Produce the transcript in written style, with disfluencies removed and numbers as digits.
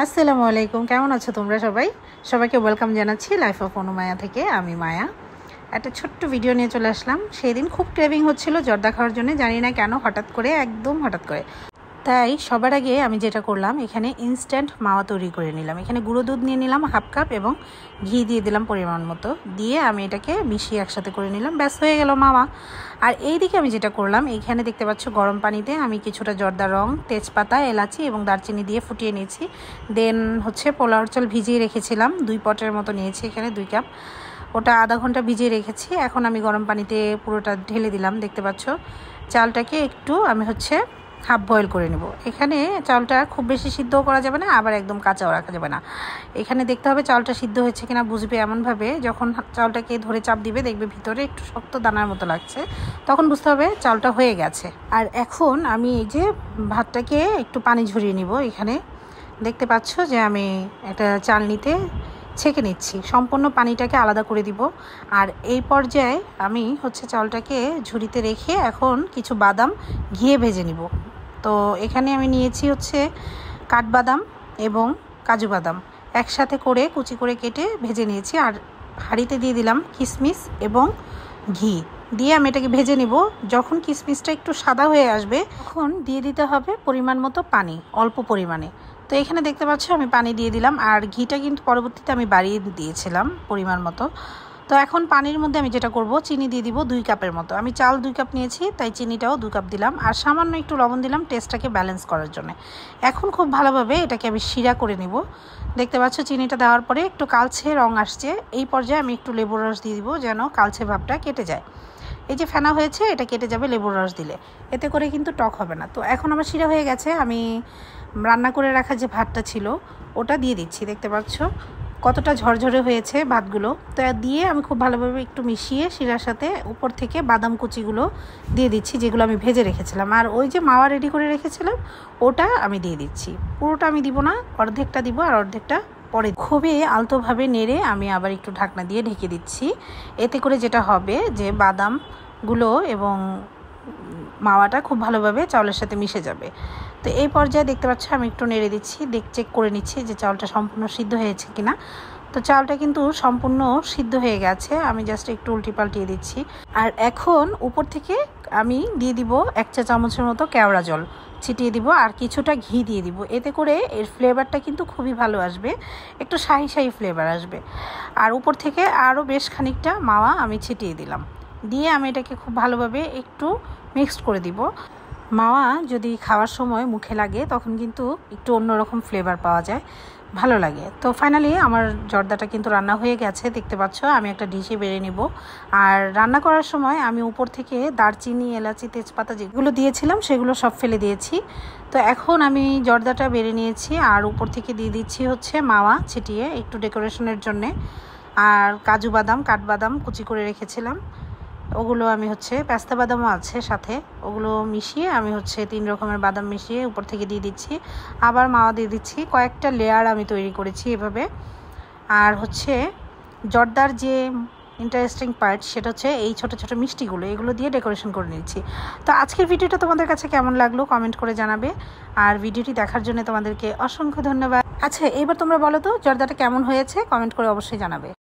আসসালামু আলাইকুম, কেমন আছো তোমরা সবাই? সবাইকে ওয়েলকাম জানাচ্ছি লাইফ অফ অনুমায়া থেকে। আমি মায়া একটা ছোট্ট ভিডিও নিয়ে চলে আসলাম। সেই দিন খুব ক্রেভিং হচ্ছিল জর্দা খাওয়ার জন্য, জানি না কেন হঠাৎ করে, একদম হঠাৎ করে। তাই সবার আগে আমি যেটা করলাম, এখানে ইনস্ট্যান্ট মাওয়া তৈরি করে নিলাম। এখানে গুঁড়ো দুধ নিয়ে নিলাম হাফ কাপ এবং ঘি দিয়ে দিলাম পরিমাণ মতো, দিয়ে আমি এটাকে মিশিয়ে একসাথে করে নিলাম। ব্যাস হয়ে গেল মাওয়া। আর এই দিকে আমি যেটা করলাম, এইখানে দেখতে পাচ্ছ গরম পানিতে আমি কিছুটা জর্দা রং, তেজপাতা, এলাচি এবং দারচিনি দিয়ে ফুটিয়ে নিয়েছি। দেন পোলাওর চাল ভিজিয়ে রেখেছিলাম, 2 পটের মতো নিয়েছি, এখানে 2 কাপ। ওটা আধা ঘন্টা ভিজিয়ে রেখেছি। এখন আমি গরম পানিতে পুরোটা ঢেলে দিলাম। দেখতে পাচ্ছ চালটাকে একটু আমি হাফ বয়েল করে নেব। এখানে চালটা খুব বেশি সিদ্ধও করা যাবে না, আবার একদম কাঁচাও রাখা যাবে না। এখানে দেখতে হবে চালটা সিদ্ধ হয়েছে কিনা, বুঝবে এমনভাবে যখন চালটাকে ধরে চাপ দিবে, দেখবে ভিতরে একটু শক্ত দানার মতো লাগছে, তখন বুঝতে হবে চালটা হয়ে গেছে। আর এখন আমি এই যে ভাতটাকে একটু পানি ঝরিয়ে নিব। এখানে দেখতে পাচ্ছ যে আমি একটা চালনিতে ছেঁকে নিচ্ছি, সম্পূর্ণ পানিটাকে আলাদা করে দিব। আর এই পর্যায়ে আমি চালটাকে ঝুড়িতে রেখে এখন কিছু বাদাম ঘিয়ে ভেজে নিব। তো এখানে আমি নিয়েছি কাঠবাদাম এবং কাজু বাদাম একসাথে করে কুচি করে কেটে ভেজে নিয়েছি। আর হাঁড়িতে দিয়ে দিলাম কিশমিশ এবং ঘি দিয়ে আমি এটাকে ভেজে নিব। যখন কিশমিশটা একটু সাদা হয়ে আসবে, তখন দিয়ে দিতে হবে পরিমাণ মতো পানি, অল্প পরিমাণে। তো এখানে দেখতে পাচ্ছ আমি পানি দিয়ে দিলাম, আর ঘিটা কিন্তু পরবর্তীতে আমি বাড়িয়ে দিয়েছিলাম পরিমাণ মতো। তো এখন পানির মধ্যে আমি যেটা করব, চিনি দিয়ে দিব 2 কাপের মতো। আমি চাল 2 কাপ নিয়েছি, তাই চিনিটাও 2 কাপ দিলাম, আর সামান্য একটু লবণ দিলাম টেস্টটাকে ব্যালেন্স করার জন্য। এখন খুব ভালোভাবে এটাকে আমি শিরা করে নিব। দেখতে পাচ্ছ চিনিটা দেওয়ার পরে একটু কালচে রং আসছে। এই পর্যায়ে আমি একটু লেবুর রস দিয়ে দিব, যেন কালচে ভাবটা কেটে যায়। এই যে ফেনা হয়েছে, এটা কেটে যাবে লেবুর রস দিলে, এতে করে কিন্তু টক হবে না। তো এখন আমার শিরা হয়ে গেছে। আমি রান্না করে রাখা যে ভাতটা ছিল ওটা দিয়ে দিচ্ছি। দেখতে পাচ্ছ কতটা ঝরঝরে হয়েছে ভাতগুলো। তো দিয়ে আমি খুব ভালোভাবে একটু মিশিয়ে শিরার সাথে উপর থেকে বাদাম কুচিগুলো দিয়ে দিচ্ছি, যেগুলো আমি ভেজে রেখেছিলাম। আর ওই যে মাওয়া রেডি করে রেখেছিলাম ওটা আমি দিয়ে দিচ্ছি। পুরোটা আমি দিব না, অর্ধেকটা দিব আর অর্ধেকটা পরে। খুবই আলতোভাবে নেড়ে আমি আবার একটু ঢাকনা দিয়ে ঢেকে দিচ্ছি। এতে করে যেটা হবে যে বাদামগুলো এবং মাওয়াটা খুব ভালোভাবে চাউলের সাথে মিশে যাবে। তো এই পর্যায়ে দেখতে পাচ্ছ আমি একটু নেড়ে দিচ্ছি, চেক করে নিচ্ছি যে চালটা সম্পূর্ণ সিদ্ধ হয়েছে কিনা। তো চালটা কিন্তু সম্পূর্ণ সিদ্ধ হয়ে গেছে, আমি জাস্ট একটু উল্টি পাল্টিয়ে দিচ্ছি। আর এখন উপর থেকে আমি দিয়ে দিব 1 চা চামচের মতো কেওড়া জল ছিটিয়ে দিব, আর কিছুটা ঘি দিয়ে দিব। এতে করে এর ফ্লেভারটা কিন্তু খুবই ভালো আসবে, একটু শাহি শাহি ফ্লেভার আসবে। আর উপর থেকে আরও বেশ খানিকটা মাওয়া আমি ছিটিয়ে দিলাম, দিয়ে আমি এটাকে খুব ভালোভাবে একটু মিক্সড করে দিব। মাওয়া যদি খাওয়ার সময় মুখে লাগে তখন কিন্তু একটু অন্যরকম ফ্লেভার পাওয়া যায়, ভালো লাগে। তো ফাইনালি আমার জর্দাটা কিন্তু রান্না হয়ে গেছে। দেখতে পাচ্ছ আমি একটা ডিশে বেড়ে নিব। আর রান্না করার সময় আমি উপর থেকে দারচিনি, এলাচি, তেজপাতা যেগুলো দিয়েছিলাম সেগুলো সব ফেলে দিয়েছি। তো এখন আমি জর্দাটা বেড়ে নিয়েছি, আর উপর থেকে দিয়ে দিচ্ছি মাওয়া ছিটিয়ে একটু ডেকোরেশনের জন্যে। আর কাজু বাদাম, কাঠবাদাম কুচি করে রেখেছিলাম, ওগুলো আমি পেস্তা বাদামও আছে সাথে, ওগুলো মিশিয়ে আমি 3 রকমের বাদাম মিশিয়ে উপর থেকে দিয়ে দিচ্ছি। আবার মাওয়া দিয়ে দিচ্ছি, কয়েকটা লেয়ার আমি তৈরি করেছি এভাবে। আর জর্দার যে ইন্টারেস্টিং পার্ট সেটা এই ছোট ছোট মিষ্টিগুলো, এগুলো দিয়ে ডেকোরেশন করে নিচ্ছি। তো আজকের ভিডিওটা তোমাদের কাছে কেমন লাগলো কমেন্ট করে জানাবে, আর ভিডিওটি দেখার জন্য তোমাদেরকে অসংখ্য ধন্যবাদ। আচ্ছা, এবার তোমরা বলো তো জর্দাটা কেমন হয়েছে, কমেন্ট করে অবশ্যই জানাবে।